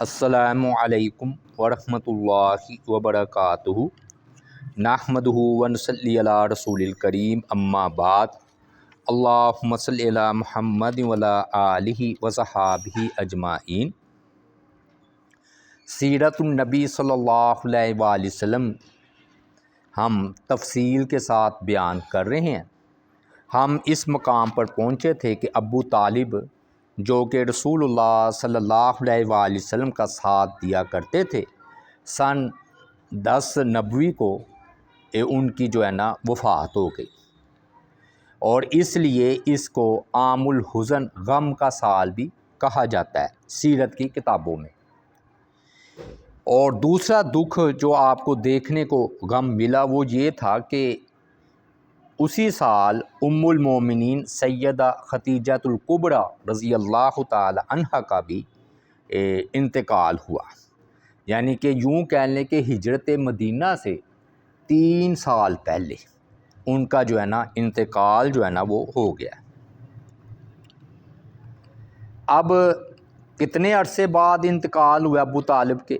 السلام علیکم ورحمۃ اللہ وبرکاتہ۔ نحمدہ ونصلی علی رسول الکریم، اما بعد۔ اللہم صلی علی محمد وعلی آلہ وصحابہ اجمعین۔ سیرت النبی صلی اللہ علیہ وآلہ وسلم ہم تفصیل کے ساتھ بیان کر رہے ہیں۔ ہم اس مقام پر پہنچے تھے کہ ابو طالب جو کہ رسول اللہ صلی اللہ علیہ وآلہ وسلم کا ساتھ دیا کرتے تھے، سن 10 نبوی کو ان کی وفات ہو گئی، اور اس لیے اس کو عام الحزن، غم کا سال بھی کہا جاتا ہے سیرت کی کتابوں میں۔ اور دوسرا دکھ جو آپ کو دیکھنے کو غم ملا وہ یہ تھا کہ اسی سال ام المومنین سیدہ ختیجہ الکبریٰ رضی اللہ تعالی عنہ کا بھی انتقال ہوا، یعنی کہ یوں کہہ لیں کہ ہجرت مدینہ سے 3 سال پہلے ان کا انتقال وہ ہو گیا۔ اب کتنے عرصے بعد انتقال ہوا ابو طالب کے؟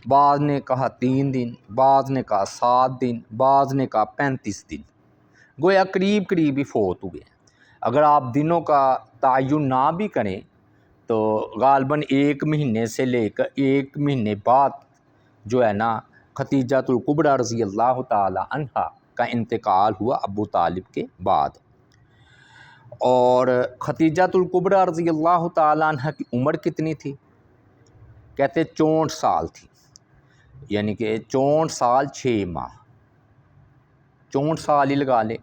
بعض نے کہا 3 دن، بعض نے کہا 7 دن، بعض نے کہا 35 دن، گویا قریب ہی فوت ہوئے۔ اگر آپ دنوں کا تعین نہ بھی کریں تو غالباً 1 مہینے سے لے کر 1 مہینے بعد ختیجہ الکبریٰ رضی اللہ تعالی عنہ کا انتقال ہوا ابو طالب کے بعد۔ اور ختیجہ الکبریٰ رضی اللہ تعالی عنہ کی عمر کتنی تھی؟ کہتے 64 سال تھی، یعنی کہ 64 سال 6 ماہ، 64 سال ہی لگا لیں۔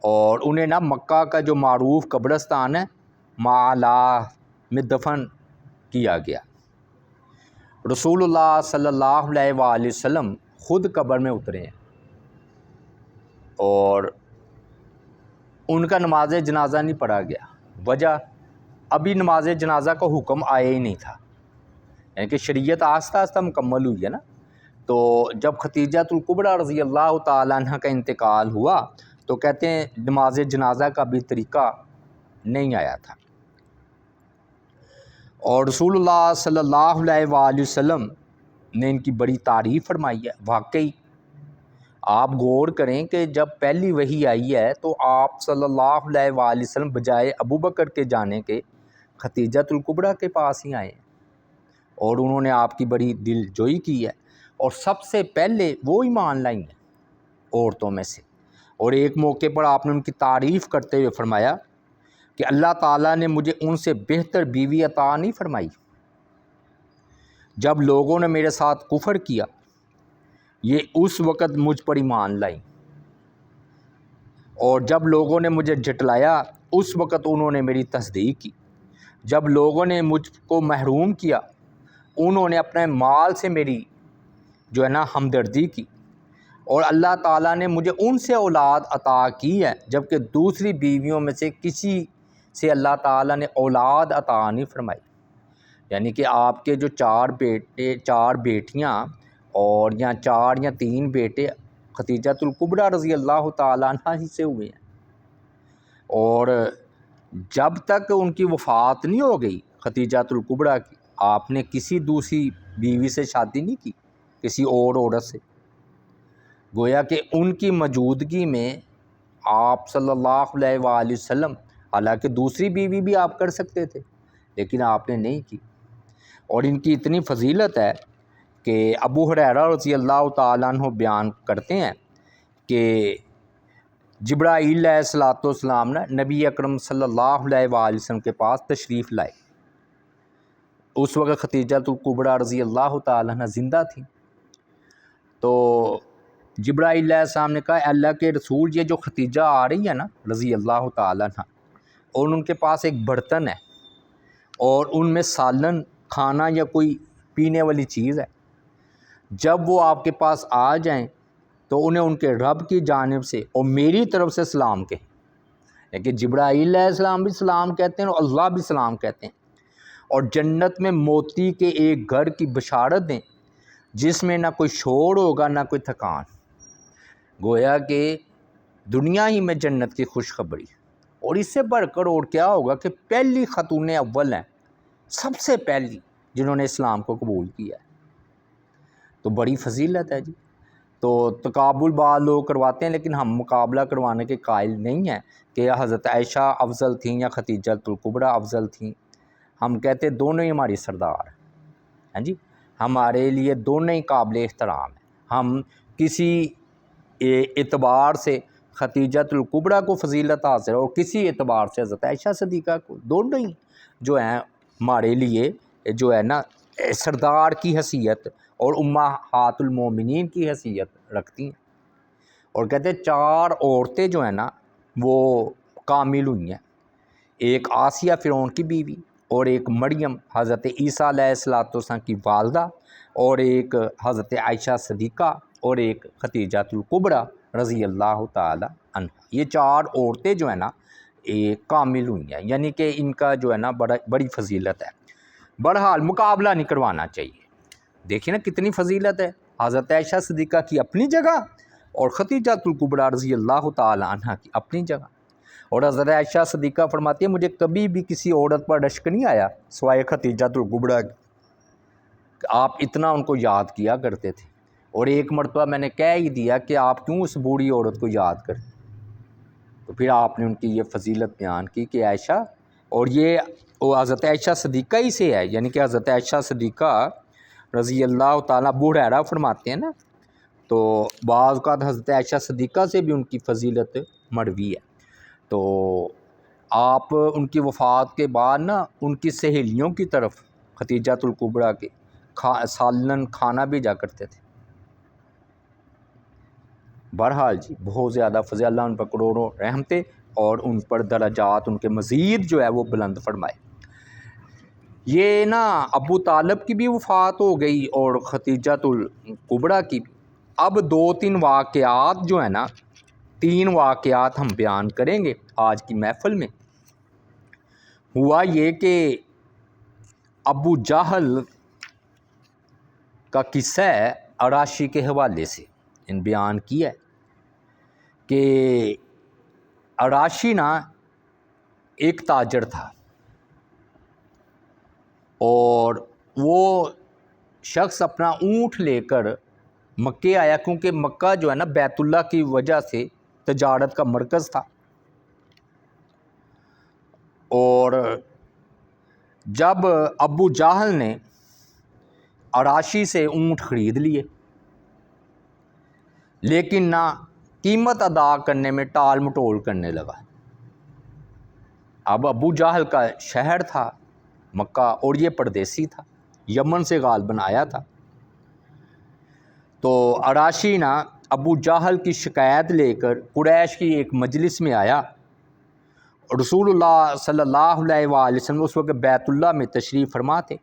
اور انہیں مکہ کا جو معروف قبرستان ہے معلا میں دفن کیا گیا۔ رسول اللہ صلی اللہ علیہ وآلہ وسلم خود قبر میں اترے ہیں، اور ان کا نماز جنازہ نہیں پڑھا گیا۔ وجہ، ابھی نماز جنازہ کا حکم آیا ہی نہیں تھا، یعنی کہ شریعت آہستہ آہستہ مکمل ہوئی ہے نا۔ تو جب ختیجہ الکبریٰ رضی اللہ تعالی عنہ کا انتقال ہوا تو کہتے ہیں نماز جنازہ کا بھی طریقہ نہیں آیا تھا، اور رسول اللہ صلی اللہ علیہ وآلہ وسلم نے ان کی بڑی تعریف فرمائی ہے۔ واقعی آپ غور کریں کہ جب پہلی وحی آئی ہے تو آپ صلی اللہ علیہ وآلہ وسلم بجائے ابوبکر کے جانے کے ختیجہ الکبریٰ کے پاس ہی آئے ہیں، اور انہوں نے آپ کی بڑی دل جوئی کی ہے، اور سب سے پہلے وہ ایمان لائی ہیں عورتوں میں سے۔ اور ایک موقع پر آپ نے ان کی تعریف کرتے ہوئے فرمایا کہ اللہ تعالیٰ نے مجھے ان سے بہتر بیوی عطا نہیں فرمائی۔ جب لوگوں نے میرے ساتھ کفر کیا، یہ اس وقت مجھ پر ایمان لائیں، اور جب لوگوں نے مجھے جھٹلایا اس وقت انہوں نے میری تصدیق کی۔ جب لوگوں نے مجھ کو محروم کیا انہوں نے اپنے مال سے میری ہمدردی کی، اور اللہ تعالیٰ نے مجھے ان سے اولاد عطا کی ہے جبکہ دوسری بیویوں میں سے کسی سے اللہ تعالیٰ نے اولاد عطا نہیں فرمائی۔ یعنی کہ آپ کے جو 4 بیٹیاں اور یا 4 یا 3 بیٹے ختیجہ الکبریٰ رضی اللہ تعالیٰ عنہ ہی سے ہوئے ہیں، اور جب تک ان کی وفات نہیں ہو گئی ختیجہ الکبریٰ کی، آپ نے کسی دوسری بیوی سے شادی نہیں کی، کسی اور عورت سے۔ گویا کہ ان کی موجودگی میں آپ صلی اللہ علیہ وآلہ وسلم، حالانکہ دوسری بیوی بھی آپ کر سکتے تھے لیکن آپ نے نہیں کی۔ اور ان کی اتنی فضیلت ہے کہ ابو ہریرہ رضی اللہ تعالیٰ عنہ بیان کرتے ہیں کہ جبرائیل علیہ السلام نبی اکرم صلی اللہ علیہ وآلہ وسلم کے پاس تشریف لائے۔ اس وقت ختیجہ الکبریٰ رضی اللہ تعالیٰ عنہ زندہ تھی، تو جبرائیل علیہ السلام نے کہا اے اللہ کے رسول، یہ جو ختیجہ آ رہی ہے نا رضی اللہ تعالیٰ عنہ، اور ان کے پاس ایک برتن ہے اور ان میں سالن، کھانا یا کوئی پینے والی چیز ہے، جب وہ آپ کے پاس آ جائیں تو انہیں ان کے رب کی جانب سے اور میری طرف سے سلام کہیں۔ لیکن جبرائیل علیہ السلام بھی سلام کہتے ہیں اور اللہ بھی سلام کہتے ہیں، اور جنت میں موتی کے ایک گھر کی بشارت دیں جس میں نہ کوئی شور ہوگا نہ کوئی تھکان۔ گویا کہ دنیا ہی میں جنت کی خوشخبری، اور اس سے بڑھ کر اور کیا ہوگا کہ پہلی خاتون اول ہیں، سب سے پہلی جنہوں نے اسلام کو قبول کیا ہے، تو بڑی فضیلت ہے جی۔ تو تقابل بعض لوگ کرواتے ہیں، لیکن ہم مقابلہ کروانے کے قائل نہیں ہیں کہ حضرت عائشہ افضل تھیں یا خدیجۃ الکبریٰ افضل تھیں۔ ہم کہتے دونوں ہی ہماری سردار ہیں، ہاں جی، ہمارے لیے دونوں ہی قابل احترام ہیں۔ ہم کسی اعتبار سے خدیجۃ الکبریٰ کو فضیلت حاصل اور کسی اعتبار سے حضرت عائشہ صدیقہ کو، دونوں ہی جو ہیں ہمارے لیے جو ہے نا سردار کی حیثیت اور امہات المومنین کی حیثیت رکھتی ہیں۔ اور کہتے ہیں 4 عورتیں جو ہیں نا وہ کامل ہوئی ہیں، ایک آسیہ فرعون کی بیوی، اور ایک مریم حضرت عیسیٰ علیہ السلام کی والدہ، اور ایک حضرت عائشہ صدیقہ، اور ایک خدیجۃ الکبریٰ رضی اللہ تعالی عنہ۔ یہ 4 عورتیں جو ہیں نا ایک کامل ہوئی ہیں، یعنی کہ ان کا جو ہے نا بڑی فضیلت ہے۔ بہرحال مقابلہ نہیں کروانا چاہیے۔ دیکھیں نا کتنی فضیلت ہے حضرت عائشہ صدیقہ کی اپنی جگہ اور خدیجۃ الکبریٰ رضی اللہ تعالی عنہ کی اپنی جگہ۔ اور حضرت عائشہ صدیقہ فرماتی ہے مجھے کبھی بھی کسی عورت پر رشک نہیں آیا سوائے خدیجۃ الکبریٰ کی، آپ اتنا ان کو یاد کیا کرتے تھے۔ اور ایک مرتبہ میں نے کہہ ہی دیا کہ آپ کیوں اس بوڑھی عورت کو یاد کریں، تو پھر آپ نے ان کی یہ فضیلت بیان کی کہ عائشہ، اور یہ حضرت عائشہ صدیقہ ہی سے ہے، یعنی کہ حضرت عائشہ صدیقہ رضی اللہ تعالیٰ، ابو ہریرہ فرماتے ہیں نا، تو بعض اوقات حضرت عائشہ صدیقہ سے بھی ان کی فضیلت مروی ہے۔ تو آپ ان کی وفات کے بعد نا ان کی سہیلیوں کی طرف خدیجۃ الکبریٰ کے سالناً کھانا بھیجا کرتے تھے۔ بہرحال جی بہت زیادہ فضل، اللہ ان پر کروڑوں رحمتیں اور ان پر درجات ان کے مزید جو ہے وہ بلند فرمائے۔ یہ نا ابو طالب کی بھی وفات ہو گئی اور خدیجۃ الکبریٰ کی بھی۔ اب 2-3 واقعات جو ہیں نا 3 واقعات ہم بیان کریں گے آج کی محفل میں۔ ہوا یہ کہ ابو جہل کا قصہ ہے عراشی کے حوالے سے ان بیان کیا ہے کہ عراشی نا ایک تاجر تھا، اور وہ شخص اپنا اونٹ لے کر مکے آیا، کیونکہ مکہ جو ہے نا بیت اللہ کی وجہ سے تجارت کا مرکز تھا۔ اور جب ابو جہل نے عراشی سے اونٹ خرید لیے، لیکن نہ قیمت ادا کرنے میں ٹال مٹول کرنے لگا۔ اب ابو جہل کا شہر تھا مکہ، اور یہ پردیسی تھا، یمن سے غالباً آیا تھا۔ تو عراشی نا ابو جہل کی شکایت لے کر قریش کی ایک مجلس میں آیا۔ رسول اللہ صلی اللہ علیہ وآلہ وسلم اس وقت بیت اللہ میں تشریف فرما تھے۔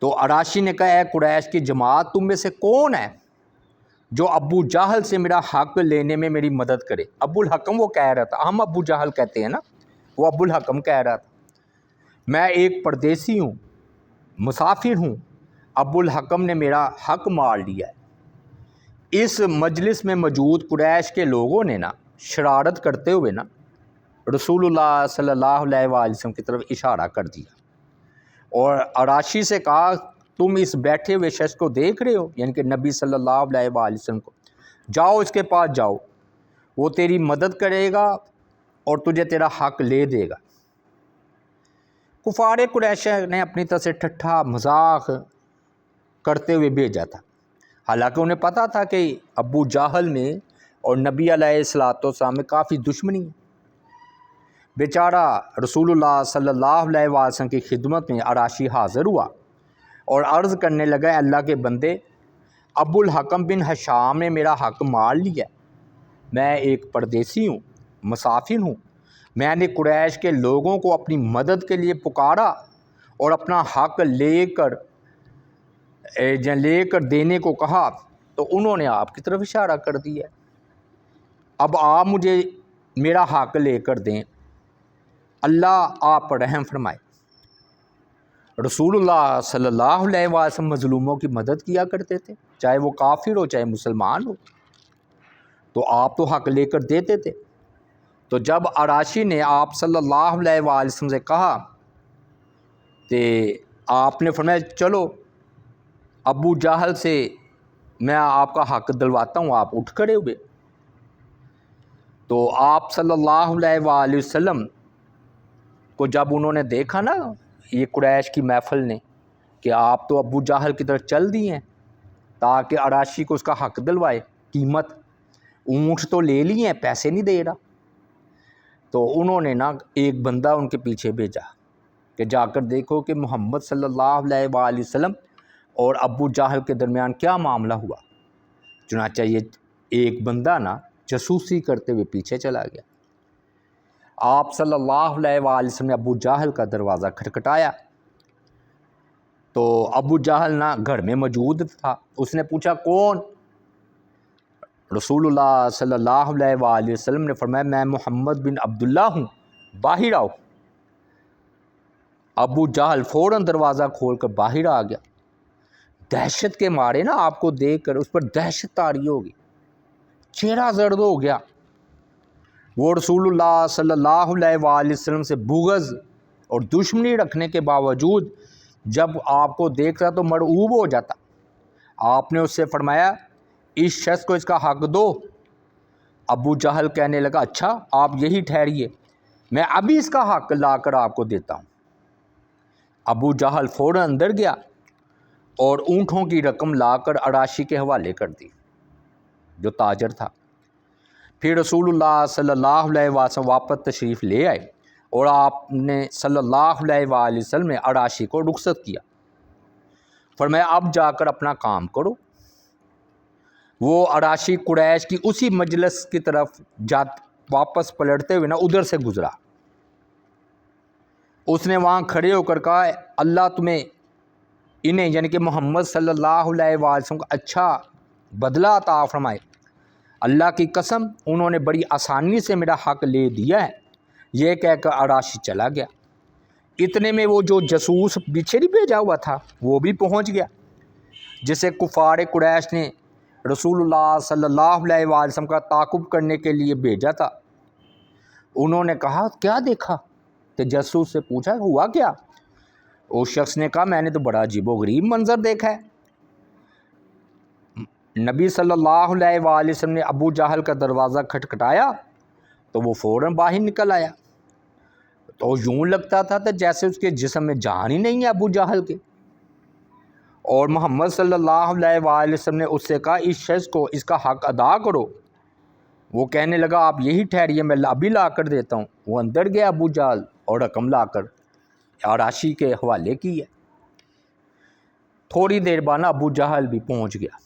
تو عراشی نے کہا اے قریش کی جماعت، تم میں سے کون ہے جو ابو جہل سے میرا حق لینے میں میری مدد کرے؟ ابو الحکم وہ کہہ رہا تھا، ہم ابو جہل کہتے ہیں نا، وہ ابو الحکم کہہ رہا تھا میں ایک پردیسی ہوں، مسافر ہوں، ابو الحکم نے میرا حق مار لیا ہے۔ اس مجلس میں موجود قریش کے لوگوں نے نا شرارت کرتے ہوئے نا رسول اللہ صلی اللہ علیہ وآلہ وسلم کی طرف اشارہ کر دیا، اور عراشی سے کہا تم اس بیٹھے ہوئے شخص کو دیکھ رہے ہو، یعنی کہ نبی صلی اللہ علیہ وآلہ وسلم کو، جاؤ اس کے پاس جاؤ، وہ تیری مدد کرے گا اور تجھے تیرا حق لے دے گا۔ کفار قریش نے اپنی طرف سے ٹھٹھا مذاق کرتے ہوئے بھیجا تھا، حالانکہ انہیں پتہ تھا کہ ابو جہل میں اور نبی علیہ السلام میں کافی دشمنی ہے۔ بیچارہ رسول اللہ صلی اللہ علیہ وسلم کی خدمت میں عراشی حاضر ہوا اور عرض کرنے لگا اے اللہ کے بندے، ابو الحکم بن ہشام نے میرا حق مار لیا، میں ایک پردیسی ہوں، مسافر ہوں، میں نے قریش کے لوگوں کو اپنی مدد کے لیے پکارا اور اپنا حق لے کر دینے کو کہا، تو انہوں نے آپ کی طرف اشارہ کر دیا۔ اب آپ مجھے میرا حق لے کر دیں، اللہ آپ پر رحم فرمائے۔ رسول اللہ صلی اللہ علیہ وسلم مظلوموں کی مدد کیا کرتے تھے، چاہے وہ کافر ہو چاہے مسلمان ہو، تو آپ تو حق لے کر دیتے تھے۔ تو جب عراشی نے آپ صلی اللہ علیہ وسلم سے کہا تو آپ نے فرمایا چلو ابو جہل سے میں آپ کا حق دلواتا ہوں. آپ اٹھ کھڑے ہوئے. تو آپ صلی اللہ علیہ وآلہ وسلم کو جب انہوں نے دیکھا نا یہ قریش کی محفل نے کہ آپ تو ابو جہل کی طرف چل دی ہیں تاکہ عراشی کو اس کا حق دلوائے، قیمت اونٹ تو لے لی ہیں، پیسے نہیں دے رہا، تو انہوں نے نا ایک بندہ ان کے پیچھے بھیجا کہ جا کر دیکھو کہ محمد صلی اللہ علیہ وآلہ وسلم اور ابو جہل کے درمیان کیا معاملہ ہوا. چنانچہ یہ ایک بندہ نا جاسوسی کرتے ہوئے پیچھے چلا گیا. آپ صلی اللہ علیہ وآلہ وسلم نے ابو جہل کا دروازہ کھٹکھٹایا تو ابو جہل نا گھر میں موجود تھا. اس نے پوچھا کون؟ رسول اللہ صلی اللہ علیہ وآلہ وسلم نے فرمایا میں محمد بن عبداللہ ہوں، باہر آؤ. ابو جہل فوراً دروازہ کھول کر باہر آ گیا. دہشت کے مارے نا آپ کو دیکھ کر اس پر دہشت طاری ہو گئی، چہرہ زرد ہو گیا. وہ رسول اللہ صلی اللہ علیہ وآلہ وسلم سے بغض اور دشمنی رکھنے کے باوجود جب آپ کو دیکھتا تو مرعوب ہو جاتا. آپ نے اس سے فرمایا اس شخص کو اس کا حق دو. ابو جہل کہنے لگا اچھا آپ یہی ٹھہریے، میں ابھی اس کا حق لا کر آپ کو دیتا ہوں. ابو جہل فوراً اندر گیا اور اونٹوں کی رقم لا کر عراشی کے حوالے کر دی جو تاجر تھا. پھر رسول اللہ صلی اللہ علیہ وسلم واپس تشریف لے آئے اور آپ نے صلی اللہ علیہ وآلہ وسلم نے عراشی کو رخصت کیا. فرمایا اب جا کر اپنا کام کرو. وہ عراشی قریش کی اسی مجلس کی طرف واپس پلٹتے ہوئے نا ادھر سے گزرا. اس نے وہاں کھڑے ہو کر کہا اللہ تمہیں انہیں یعنی کہ محمد صلی اللہ علیہ وآلہ وسلم کا اچھا بدلہ عطا فرمائے. اللہ کی قسم انہوں نے بڑی آسانی سے میرا حق لے دیا ہے. یہ کہہ کر عراشی چلا گیا. اتنے میں وہ جو جاسوس پیچھے نہیں بھیجا ہوا تھا وہ بھی پہنچ گیا جسے کفار قریش نے رسول اللہ صلی اللہ علیہ وآلہ وسلم کا تعاقب کرنے کے لیے بھیجا تھا. انہوں نے کہا کیا دیکھا؟ کہ جاسوس سے پوچھا ہوا کیا؟ اس شخص نے کہا میں نے تو بڑا عجیب و غریب منظر دیکھا ہے. نبی صلی اللہ علیہ وآلہ وسلم نے ابو جہل کا دروازہ کھٹکھٹایا تو وہ فوراً باہر نکل آیا. تو یوں لگتا تھا کہ جیسے اس کے جسم میں جان ہی نہیں ہے ابو جہل کے. اور محمد صلی اللہ علیہ وآلہ وسلم نے اس سے کہا اس شخص کو اس کا حق ادا کرو. وہ کہنے لگا آپ یہی ٹھہریے میں ابھی لا کر دیتا ہوں. وہ اندر گیا ابو جہل اور رقم لا کر عراشی کے حوالے کی ہے. تھوڑی دیر بعد ابو جہل بھی پہنچ گیا.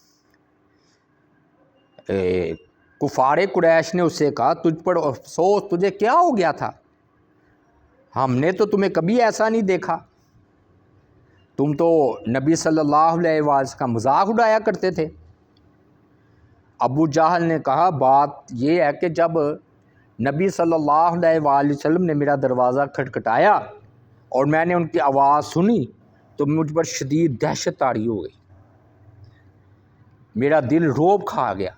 کفار قریش نے اس سے کہا تجھ پر افسوس، تجھے کیا ہو گیا تھا؟ ہم نے تو تمہیں کبھی ایسا نہیں دیکھا. تم تو نبی صلی اللہ علیہ وسلم کا مذاق اڑایا کرتے تھے. ابو جہل نے کہا بات یہ ہے کہ جب نبی صلی اللہ علیہ وآلہ وسلم نے میرا دروازہ کھٹکھٹایا اور میں نے ان کی آواز سنی تو مجھ پر شدید دہشت طاری ہو گئی. میرا دل روب کھا گیا.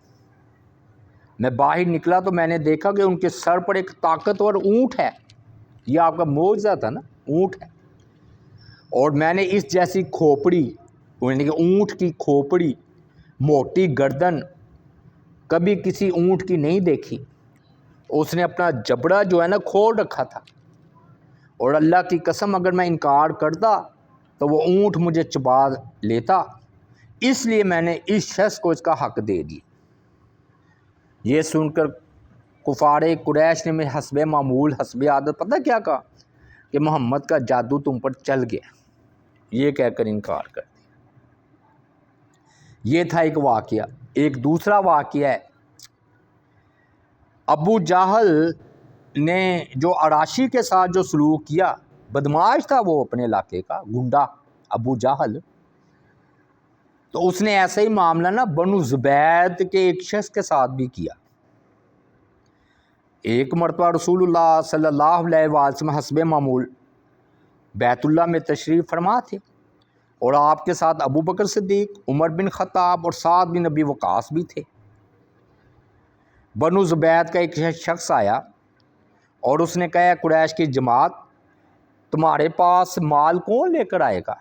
میں باہر نکلا تو میں نے دیکھا کہ ان کے سر پر ایک طاقتور اونٹ ہے. یہ آپ کا معجزہ تھا نا، اونٹ ہے. اور میں نے اس جیسی کھوپڑی یعنی کہ اونٹ کی کھوپڑی، موٹی گردن کبھی کسی اونٹ کی نہیں دیکھی. اس نے اپنا جبڑا جو ہے نا کھول رکھا تھا اور اللہ کی قسم اگر میں انکار کرتا تو وہ اونٹ مجھے چبا لیتا. اس لیے میں نے اس شخص کو اس کا حق دے دی. یہ سن کر کفار قریش نے میں حسب معمول حسب عادت پتہ کیا کہا کہ محمد کا جادو تم پر چل گیا. یہ کہہ کر انکار کر دیا. یہ تھا ایک واقعہ. ایک دوسرا واقعہ ہے ابو جہل نے جو عراشی کے ساتھ جو سلوک کیا، بدماش تھا وہ اپنے علاقے کا گنڈا ابو جہل. تو اس نے ایسا ہی معاملہ نا بنو زبید کے ایک شخص کے ساتھ بھی کیا. ایک مرتبہ رسول اللہ صلی اللہ علیہ وسلم حسب معمول بیت اللہ میں تشریف فرما تھے اور آپ کے ساتھ ابو بکر صدیق، عمر بن خطاب اور سعد بن ابی وقاص بھی تھے. بنو زبید کا ایک شخص آیا اور اس نے کہا قریش کی جماعت تمہارے پاس مال کون لے کر آئے گا؟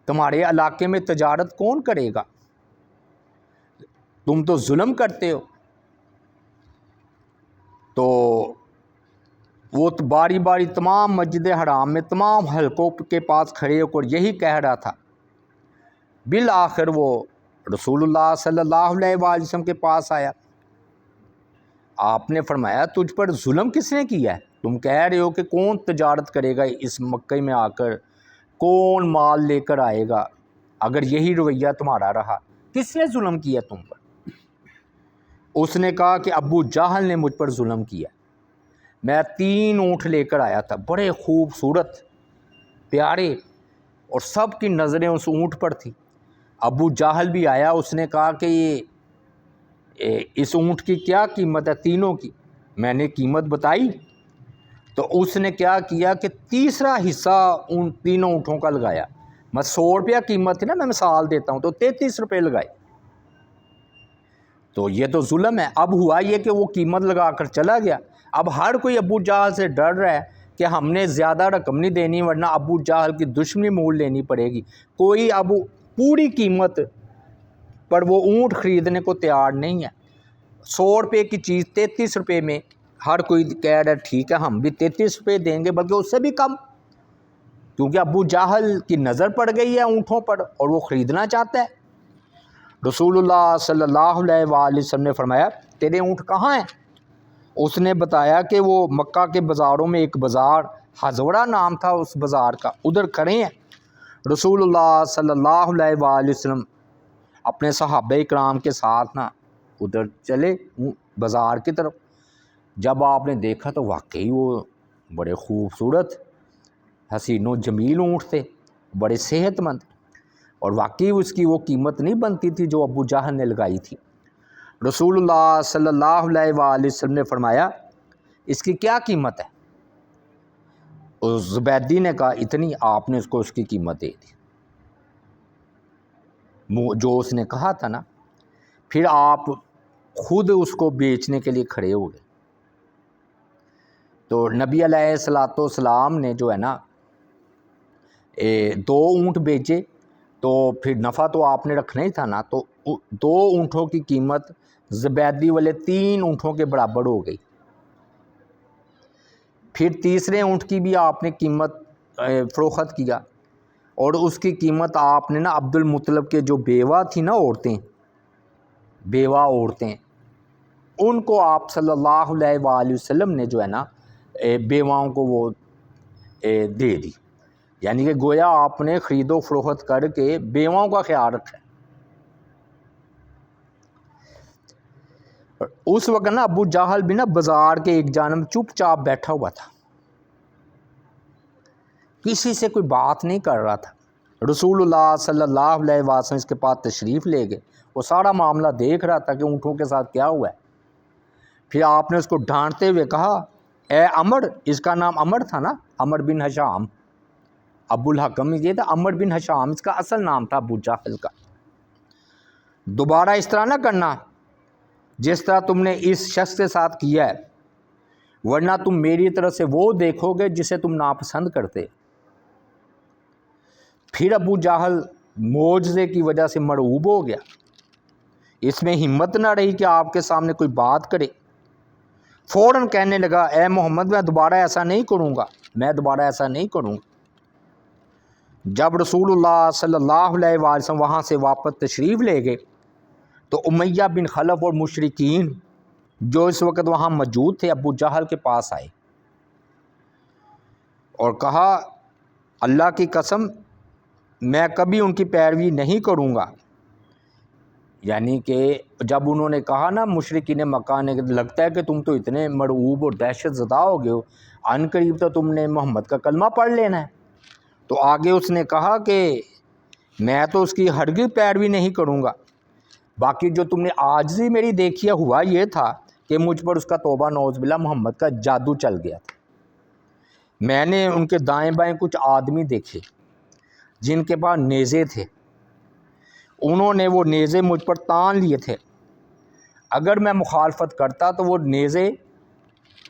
تمہارے علاقے میں تجارت کون کرے گا؟ تم تو ظلم کرتے ہو۔ تو وہ باری باری تمام مسجد حرام میں تمام حلقوں کے پاس کھڑے ہو کر یہی کہہ رہا تھا۔ بالآخر وہ رسول اللہ صلی اللہ علیہ وآلہ وسلم کے پاس آیا۔ آپ نے فرمایا تجھ پر ظلم کس نے کیا ہے؟ تم کہہ رہے ہو کہ کون تجارت کرے گا اس مکہ میں آ کر، کون مال لے کر آئے گا؟ اگر یہی رویہ تمہارا رہا، کس نے ظلم کیا تم پر؟ اس نے کہا کہ ابو جہل نے مجھ پر ظلم کیا۔ میں 3 اونٹ لے کر آیا تھا، بڑے خوبصورت پیارے، اور سب کی نظریں اس اونٹ پر تھی۔ ابو جہل بھی آیا، اس نے کہا کہ اس اونٹ کی کیا قیمت ہے تینوں کی؟ میں نے قیمت بتائی تو اس نے کیا کیا کہ تیسرا حصہ ان تینوں اونٹوں کا لگایا۔ میں 100 روپیہ قیمت تھی نا، میں مثال دیتا ہوں، تو 33 روپے لگائے۔ تو یہ تو ظلم ہے۔ اب ہوا یہ کہ وہ قیمت لگا کر چلا گیا۔ اب ہر کوئی ابو جہل سے ڈر رہا ہے کہ ہم نے زیادہ رقم نہیں دینی ورنہ ابو جہل کی دشمنی مول لینی پڑے گی۔ کوئی اب پوری قیمت پر وہ اونٹ خریدنے کو تیار نہیں ہے۔ 100 روپے کی چیز 33 روپے میں ہر کوئی کہہ رہا ہے ٹھیک ہے ہم بھی 33 روپے دیں گے، بلکہ اس سے بھی کم، کیونکہ ابو جہل کی نظر پڑ گئی ہے اونٹوں پر اور وہ خریدنا چاہتا ہے۔ رسول اللہ صلی اللہ علیہ وآلہ وسلم نے فرمایا تیرے اونٹ کہاں ہیں؟ اس نے بتایا کہ وہ مکہ کے بازاروں میں ایک بازار حزورہ نام تھا اس بازار کا، ادھر کھڑے ہیں۔ رسول اللہ صلی اللہ علیہ وآلہ وسلم اپنے صحابہ کرام کے ساتھ نا ادھر چلے بازار کی طرف۔ جب آپ نے دیکھا تو واقعی وہ بڑے خوبصورت حسین و جمیل اونٹ تھے، بڑے صحت مند، اور واقعی اس کی وہ قیمت نہیں بنتی تھی جو ابو جہل نے لگائی تھی۔ رسول اللہ صلی اللہ علیہ وآلہ وسلم نے فرمایا اس کی کیا قیمت ہے؟ اس زبیدی نے کہا اتنی۔ آپ نے اس کو اس کی قیمت دے دی جو اس نے کہا تھا نا۔ پھر آپ خود اس کو بیچنے کے لیے کھڑے ہو گئے۔ تو نبی علیہ الصلوۃ والسلام نے جو ہے نا 2 اونٹ بیچے، تو پھر نفع تو آپ نے رکھنا ہی تھا نا، تو 2 اونٹوں کی قیمت زبیدی والے 3 اونٹوں کے برابر ہو گئی۔ پھر تیسرے اونٹ کی بھی آپ نے قیمت فروخت کیا، اور اس کی قیمت آپ نے نا عبد المطلب کے جو بیوہ تھی نا بیوہ عورتیں، ان کو آپ صلی اللہ علیہ وآلہ وسلم نے جو ہے نا بیواؤں کو وہ دے دی، یعنی کہ گویا آپ نے خرید و فروخت کر کے بیواؤں کا خیال رکھا۔ اس وقت نا ابو جہل بھی نا بازار کے ایک جانب چپ چاپ بیٹھا ہوا تھا، کسی سے کوئی بات نہیں کر رہا تھا۔ رسول اللہ صلی اللہ علیہ وسلم اس کے پاس تشریف لے گئے، وہ سارا معاملہ دیکھ رہا تھا کہ اونٹوں کے ساتھ کیا ہوا ہے۔ پھر آپ نے اس کو ڈانٹتے ہوئے کہا اے عمر، اس کا نام عمر تھا نا، عمر بن حشام، ابو الحکم یہ تھا، عمر بن حشام اس کا اصل نام تھا ابو جہل کا، دوبارہ اس طرح نہ کرنا جس طرح تم نے اس شخص کے ساتھ کیا ہے، ورنہ تم میری طرف سے وہ دیکھو گے جسے تم ناپسند کرتے۔ پھر ابو جہل معجزے کی وجہ سے مرعوب ہو گیا، اس میں ہمت نہ رہی کہ آپ کے سامنے کوئی بات کرے۔ فوراً کہنے لگا اے محمد میں دوبارہ ایسا نہیں کروں گا، میں دوبارہ ایسا نہیں کروں گا۔ جب رسول اللہ صلی اللہ علیہ وآلہ وسلم وہاں سے واپس تشریف لے گئے تو امیہ بن خلف اور مشرکین جو اس وقت وہاں موجود تھے ابو جہل کے پاس آئے اور کہا اللہ کی قسم میں کبھی ان کی پیروی نہیں کروں گا۔ یعنی کہ جب انہوں نے کہا نا مشرکین مکہ نے لگتا ہے کہ تم تو اتنے مرعوب اور دہشت زدہ ہو گئے ہو، عن قریب تو تم نے محمد کا کلمہ پڑھ لینا ہے، تو آگے اس نے کہا کہ میں تو اس کی ہرگز پیروی نہیں کروں گا، باقی جو تم نے عاجزی میری دیکھی ہے ہوا یہ تھا کہ مجھ پر اس کا توبہ نعوذ باللہ محمد کا جادو چل گیا تھا۔ میں نے ان کے دائیں بائیں کچھ آدمی دیکھے جن کے پاس نیزے تھے، انہوں نے وہ نیزے مجھ پر تان لیے تھے، اگر میں مخالفت کرتا تو وہ نیزے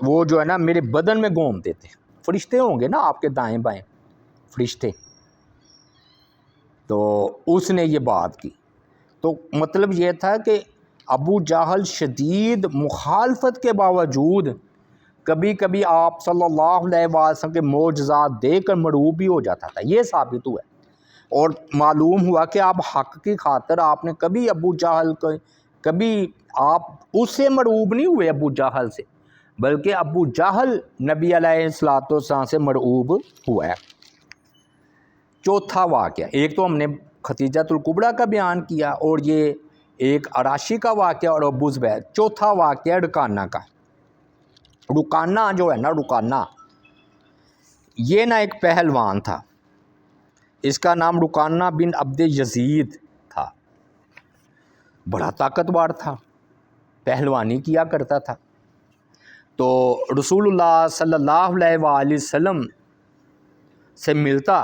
وہ جو ہے نا میرے بدن میں گھوم دیتے، فرشتے ہوں گے نا آپ کے دائیں بائیں فرشتے، تو اس نے یہ بات کی۔ تو مطلب یہ تھا کہ ابو جہل شدید مخالفت کے باوجود کبھی کبھی آپ صلی اللہ علیہ وسلم کے معجزات دیکھ کر مرعوب بھی ہو جاتا تھا، یہ ثابت ہوا ہے۔ اور معلوم ہوا کہ آپ حق کی خاطر آپ نے کبھی ابو جہل کو، کبھی آپ اس سے مرعوب نہیں ہوئے ابو جہل سے، بلکہ ابو جہل نبی علیہ الصلوۃ والسلام سے مرعوب ہوا ہے۔ چوتھا واقعہ، ایک تو ہم نے ختیجۃ الکبریٰ کا بیان کیا اور یہ ایک عراشی کا واقعہ اور ابو زبیر۔ چوتھا واقعہ رکانہ کا۔ رکانہ جو ہے نا، رکانہ یہ نا ایک پہلوان تھا، اس کا نام رکانہ بن عبد یزید تھا، بڑا طاقتور تھا، پہلوانی کیا کرتا تھا۔ تو رسول اللہ صلی اللہ علیہ وآلہ وسلم سے ملتا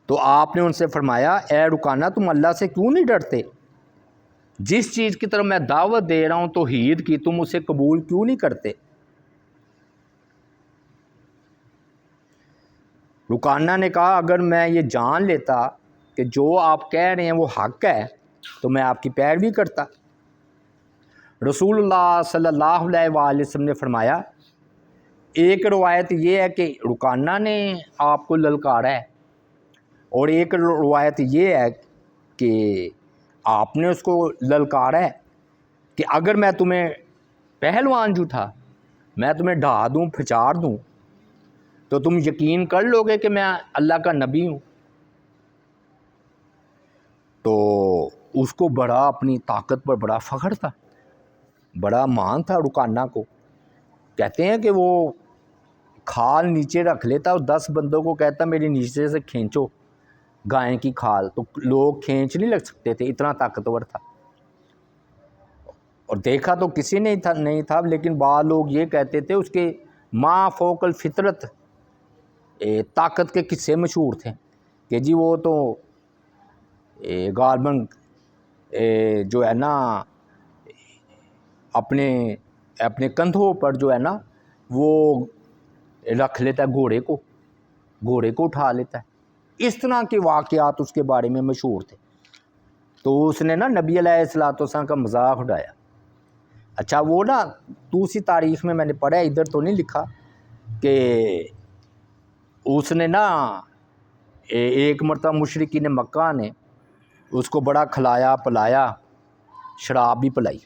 تو آپ نے ان سے فرمایا، اے رکانہ تم اللہ سے کیوں نہیں ڈرتے؟ جس چیز کی طرف میں دعوت دے رہا ہوں توحید کی، تم اسے قبول کیوں نہیں کرتے؟ رکانہ نے کہا اگر میں یہ جان لیتا کہ جو آپ کہہ رہے ہیں وہ حق ہے تو میں آپ کی پیروی کرتا۔ رسول اللہ صلی اللہ علیہ وآلہ وسلم نے فرمایا، ایک روایت یہ ہے کہ رکانہ نے آپ کو للکارا ہے، اور ایک روایت یہ ہے کہ آپ نے اس کو للکارا ہے کہ اگر میں تمہیں پہلوان جو تھا میں تمہیں ڈھا دوں، پھچار دوں تو تم یقین کر لو گے کہ میں اللہ کا نبی ہوں۔ تو اس کو بڑا اپنی طاقت پر بڑا فخر تھا، بڑا مان تھا رکانہ کو۔ کہتے ہیں کہ وہ کھال نیچے رکھ لیتا اور 10 بندوں کو کہتا میری نیچے سے کھینچو گائے کی کھال، تو لوگ کھینچ نہیں لگ سکتے تھے، اتنا طاقتور تھا۔ اور دیکھا تو کسی نے نہیں تھا، لیکن بعض لوگ یہ کہتے تھے اس کے ما فوق الفطرت طاقت کے قصے مشہور تھے کہ جی وہ تو غالباً جو ہے نا اپنے کندھوں پر جو ہے نا وہ رکھ لیتا ہے گھوڑے کو اٹھا لیتا ہے، اس طرح کے واقعات اس کے بارے میں مشہور تھے۔ تو اس نے نا نبی علیہ الصلوۃ والسلام کا مذاق اڑایا۔ اچھا وہ نا دوسری تاریخ میں نے پڑھا ہے، ادھر تو نہیں لکھا، کہ اس نے نا ایک مرتبہ مشرکین مکہ نے اس کو بڑا کھلایا پلایا، شراب بھی پلائی،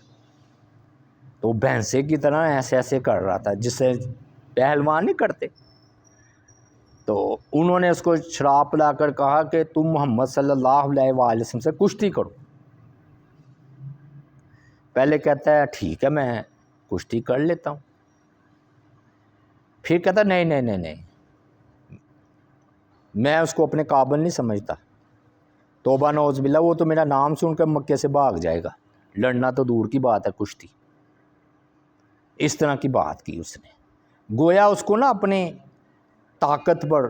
تو بھینسے کی طرح ایسے ایسے کر رہا تھا جس سے پہلوان نہیں کرتے۔ تو انہوں نے اس کو شراب پلا کر کہا کہ تم محمد صلی اللہ علیہ وآلہ وسلم سے کشتی کرو۔ پہلے کہتا ہے ٹھیک ہے میں کشتی کر لیتا ہوں، پھر کہتا نہیں میں اس کو اپنے قابل نہیں سمجھتا، توبہ نعوذ باللہ، وہ تو میرا نام سن کر مکے سے بھاگ جائے گا، لڑنا تو دور کی بات ہے کشتی۔ اس طرح کی بات کی اس نے، گویا اس کو نا اپنے طاقت پر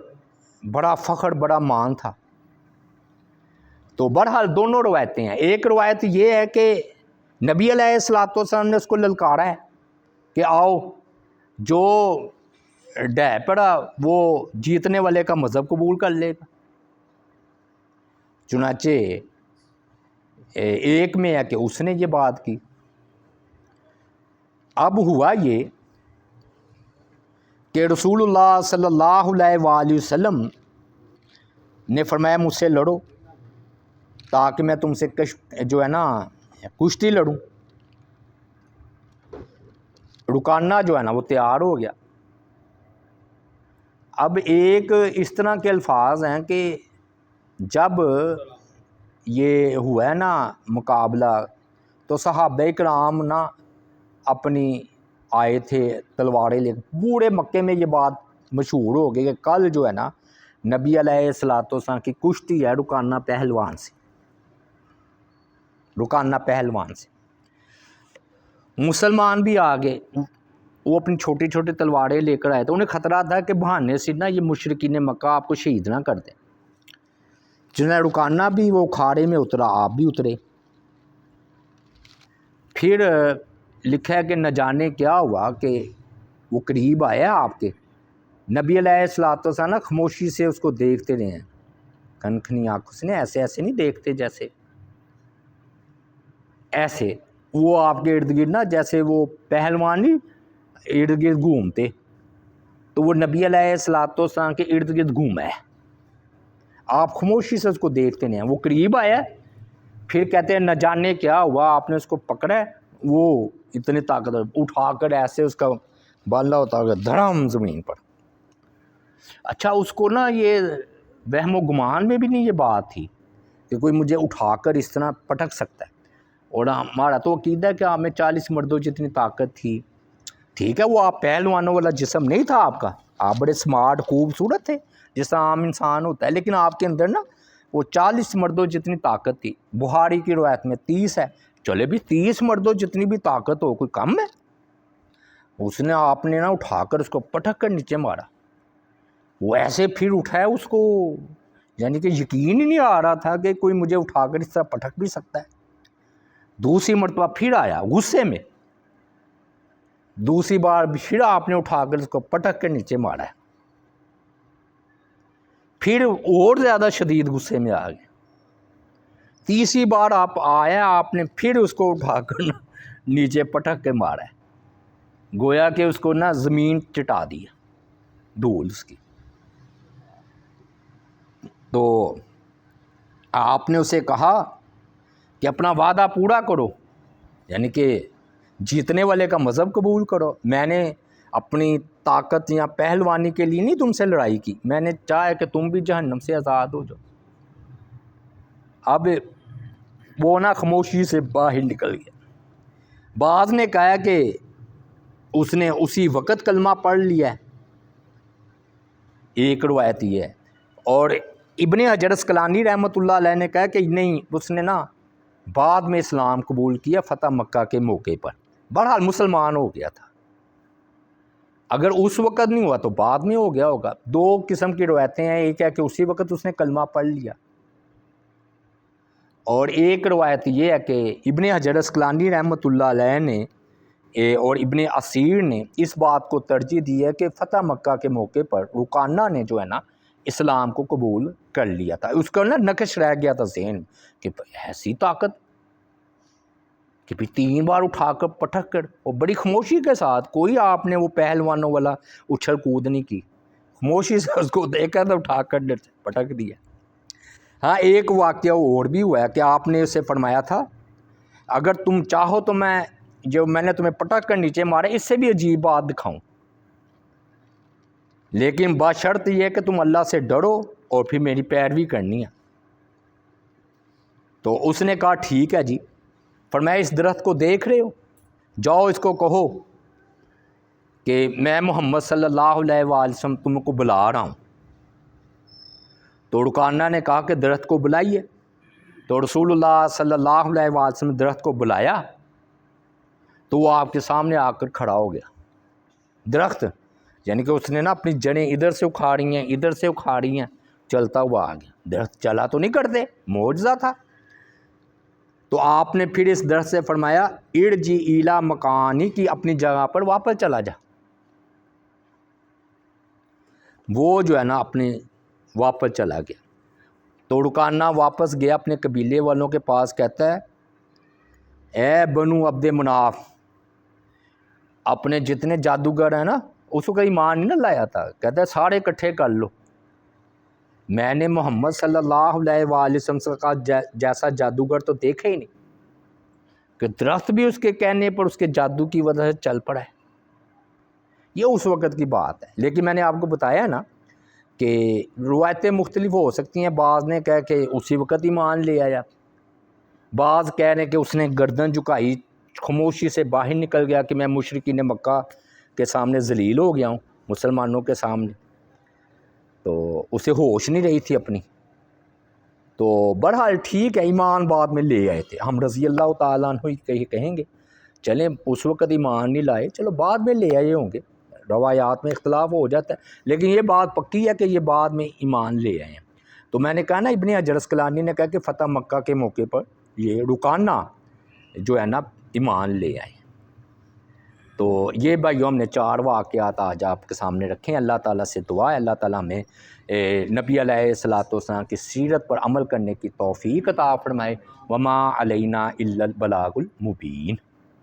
بڑا فخر، بڑا مان تھا۔ تو بہرحال دونوں روایتیں ہیں۔ ایک روایت یہ ہے کہ نبی علیہ الصلوۃ والسلام نے اس کو للکارا ہے کہ آؤ جو ڈہ پڑا وہ جیتنے والے کا مذہب قبول کر لے گا۔ چنانچہ ایک میں ہے کہ اس نے یہ بات کی۔ اب ہوا یہ کہ رسول اللہ صلی اللہ علیہ وآلہ وسلم نے فرمایا مجھ سے لڑو تاکہ میں تم سے جو ہے نا کشتی لڑوں۔ رکانہ جو ہے نا وہ تیار ہو گیا۔ اب ایک اس طرح کے الفاظ ہیں کہ جب یہ ہوا ہے نا مقابلہ تو صحابہ کرام نا اپنی آئے تھے تلواریں لے، پورے مکے میں یہ بات مشہور ہو گئی کہ کل جو ہے نا نبی علیہ الصلوۃ والسلام کی کشتی ہے رکانہ پہلوان سے۔ رکانہ پہلوان سے مسلمان بھی آگے، وہ اپنی چھوٹی چھوٹی تلواریں لے کر آئے تھے، انہیں خطرہ تھا کہ بہانے سے نا یہ مشرکین مکہ آپ کو شہید نہ کر دیں۔ جنہیں رکانہ بھی وہ کھاڑے میں اترا، آپ بھی اترے۔ پھر لکھا ہے کہ نہ جانے کیا ہوا کہ وہ قریب آیا آپ کے، نبی علیہ الصلوۃ والسلام نا خاموشی سے اس کو دیکھتے رہے ہیں، کھنکھنی آنکھوں سے، ایسے ایسے نہیں دیکھتے، جیسے ایسے وہ آپ کے ارد گرد نا جیسے وہ پہلوان نہیں ارد گرد گھومتے، تو وہ نبی علیہ الصلوۃ والسلام کے ارد گرد گھوما ہے، آپ خاموشی سے اس کو دیکھتے نہیں ہیں۔ وہ قریب آیا، پھر کہتے ہیں نہ جانے کیا ہوا، آپ نے اس کو پکڑا ہے، وہ اتنے طاقتور اٹھا کر ایسے اس کا بالا ہوتا گیا دھڑام زمین پر۔ اچھا اس کو نا یہ وہم و گمان میں بھی نہیں یہ بات تھی کہ کوئی مجھے اٹھا کر اس طرح پٹک سکتا ہے، اور ہمارا تو عقیدہ ہے کہ آپ میں 40 مردوں جتنی طاقت تھی، ٹھیک ہے وہ آپ پہلوانوں والا جسم نہیں تھا آپ کا، آپ بڑے سمارٹ خوبصورت تھے جس طرح عام انسان ہوتا ہے، لیکن آپ کے اندر نا وہ 40 مردوں جتنی طاقت تھی۔ بخاری کی روایت میں 30 ہے، چلے بھی 30 مردوں جتنی بھی طاقت ہو کوئی کم ہے؟ اس نے آپ نے نا اٹھا کر اس کو پٹک کر نیچے مارا، وہ ایسے پھر اٹھایا، اس کو یعنی کہ یقین ہی نہیں آ رہا تھا کہ کوئی مجھے اٹھا کر اس طرح پٹک بھی سکتا ہے۔ دوسری مرتبہ پھر آیا غصے میں، دوسری بار پھر آپ نے اٹھا کر اس کو پٹک کر نیچے مارا ہے، پھر اور زیادہ شدید غصے میں آ گئے۔ تیسری بار آپ آیا، آپ نے پھر اس کو اٹھا کر نیچے پٹک کے مارا ہے، گویا کہ اس کو نا زمین چٹا دیا دھول اس کی۔ تو آپ نے اسے کہا کہ اپنا وعدہ پورا کرو، یعنی کہ جیتنے والے کا مذہب قبول کرو، میں نے اپنی طاقت یا پہلوانی کے لیے نہیں تم سے لڑائی کی، میں نے چاہا کہ تم بھی جہنم سے آزاد ہو جاؤ۔ اب وہ نا خاموشی سے باہر نکل گیا۔ بعض نے کہا کہ اس نے اسی وقت کلمہ پڑھ لیا ہے، ایک روایت یہ ہے، اور ابن حجر اسقلانی رحمۃ اللہ علیہ نے کہا کہ نہیں، اس نے نا بعد میں اسلام قبول کیا فتح مکہ کے موقع پر، بہرحال مسلمان ہو گیا تھا، اگر اس وقت نہیں ہوا تو بعد میں ہو گیا ہوگا۔ دو قسم کی روایتیں ہیں، ایک ہے کہ اسی وقت اس نے کلمہ پڑھ لیا، اور ایک روایت یہ ہے کہ ابن حجر اسقلانی رحمۃ اللہ علیہ نے اور ابن اسیر نے اس بات کو ترجیح دی ہے کہ فتح مکہ کے موقع پر رکانہ نے جو ہے نا اسلام کو قبول کر لیا تھا، اس کا نا نقش رہ گیا تھا ذہن کہ ایسی طاقت کہ پھر 3 بار اٹھا کر پٹک کر، اور بڑی خاموشی کے ساتھ، کوئی آپ نے وہ پہلوانوں والا اچھل کود نہیں کی، خاموشی سے اس کو دیکھا تو اٹھا کر پٹک دیا۔ ہاں ایک واقعہ اور بھی ہوا ہے کہ آپ نے اسے فرمایا تھا اگر تم چاہو تو میں نے تمہیں پٹک کر نیچے مارے اس سے بھی عجیب بات دکھاؤں، لیکن بشرط یہ کہ تم اللہ سے ڈرو اور پھر میری پیروی کرنی ہے۔ تو اس نے کہا ٹھیک ہے جی۔ فرمایا اس درخت کو دیکھ رہے ہو، جاؤ اس کو کہو کہ میں محمد صلی اللہ علیہ وآلہ وسلم تم کو بلا رہا ہوں۔ تو رکانہ نے کہا کہ درخت کو بلائیے، تو رسول اللہ صلی اللہ علیہ وآلہ وسلم نے درخت کو بلایا تو وہ آپ کے سامنے آ کر کھڑا ہو گیا۔ درخت یعنی کہ اس نے نا اپنی جڑیں ادھر سے اکھاڑی ہیں ادھر سے اکھاڑی ہیں، چلتا ہوا آ گیا۔ درخت چلا تو نہیں کرتے، معجزہ تھا۔ تو آپ نے پھر اس درخت سے فرمایا ارجی الی مکانی کی، اپنی جگہ پر واپس چلا جا۔ وہ جو ہے نا اپنے واپس چلا گیا۔ تو رکانہ واپس گیا اپنے قبیلے والوں کے پاس، کہتا ہے اے بنو عبد مناف، اپنے جتنے جادوگر ہیں نا، اس کو ایمان نہیں نہ لایا تھا، کہتا ہے سارے اکٹھے کر لو، میں نے محمد صلی اللہ علیہ وآلہ وسلم کا جیسا جادوگر تو دیکھا ہی نہیں، کہ درخت بھی اس کے کہنے پر اس کے جادو کی وجہ سے چل پڑا ہے۔ یہ اس وقت کی بات ہے، لیکن میں نے آپ کو بتایا نا کہ روایتیں مختلف ہو سکتی ہیں، بعض نے کہا کہ اسی وقت ایمان لے آیا، بعض کہہ رہے ہیں کہ اس نے گردن جھکائی، خاموشی سے باہر نکل گیا کہ میں مشرکین مکہ کے سامنے ذلیل ہو گیا ہوں، مسلمانوں کے سامنے، تو اسے ہوش نہیں رہی تھی اپنی۔ تو بہرحال ٹھیک ہے، ایمان بعد میں لے آئے تھے، ہم رضی اللہ تعالیٰ عنہ کہیں گے چلیں اس وقت ایمان نہیں لائے، چلو بعد میں لے آئے ہوں گے، روایات میں اختلاف ہو جاتا ہے، لیکن یہ بات پکی ہے کہ یہ بعد میں ایمان لے آئے ہیں۔ تو میں نے کہا نا ابن حجر اسقلانی نے کہا کہ فتح مکہ کے موقع پر یہ رکانہ جو ہے نا ایمان لے آئے۔ تو یہ بھائیوں ہم نے 4 واقعات آج آپ کے سامنے رکھے ہیں۔ اللہ تعالیٰ سے دعا ہے اللہ تعالیٰ ہمیں نبی علیہ الصلوۃ والسلام کی سیرت پر عمل کرنے کی توفیق عطا فرمائے۔ وما علینا الا البلاغ المبین۔